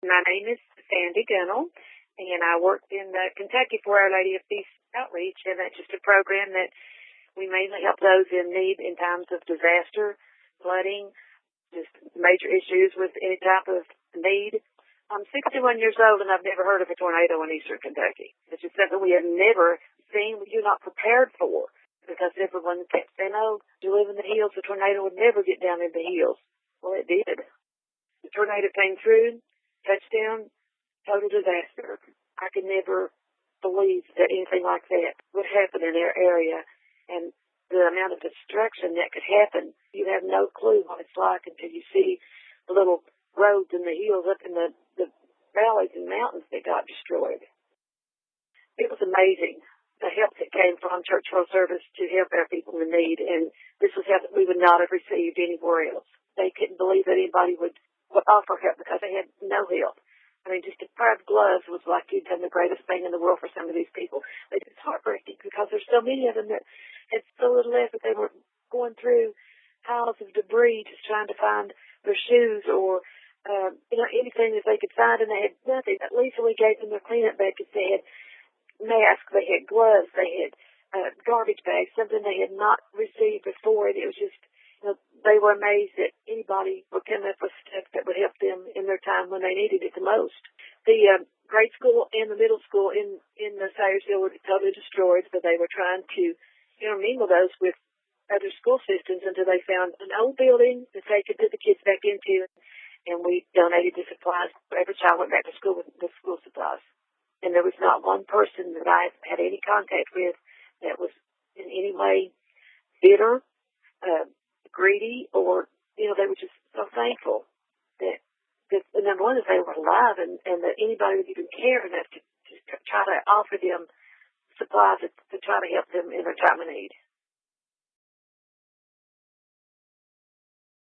My name is Sandy Gunnell, and I worked in Kentucky for Our Lady of Peace Outreach, and that's just a program that we mainly help those in need in times of disaster, flooding, just major issues with any type of need. I'm 61 years old, and I've never heard of a tornado in eastern Kentucky. It's just something we have never seen, you're not prepared for, because everyone kept saying, oh, you live in the hills, the tornado would never get down in the hills. Well, it did. The tornado came through, touchdown, total disaster. I could never believe that anything like that would happen in our area. And the amount of destruction that could happen, you have no clue what it's like until you see the little roads and the hills up in the valleys and mountains that got destroyed. It was amazing, the help that came from Church World Service to help our people in need. And this was help that we would not have received anywhere else. They couldn't believe that anybody would offer help because they had no help. I mean, just a pair of gloves was like you'd done the greatest thing in the world for some of these people. It's heartbreaking because there's so many of them that had so little left that they were going through piles of debris just trying to find their shoes or, anything that they could find, and they had nothing. At least we gave them their cleanup bags. They had masks, they had gloves, they had garbage bags, something they had not received before, and it was just, they were amazed that anybody would come up with stuff that would help them in their time when they needed it the most. The grade school and the middle school in the Salyersville were totally destroyed, so they were trying to intermingle those with other school systems until they found an old building that they could put the kids back into, and we donated the supplies. Every child went back to school with the school supplies. And there was not one person that I had any contact with that was in any way bitter, greedy, or, they were just so thankful that number one, that they were alive and that anybody would even care enough to try to offer them supplies to try to help them in their time of need.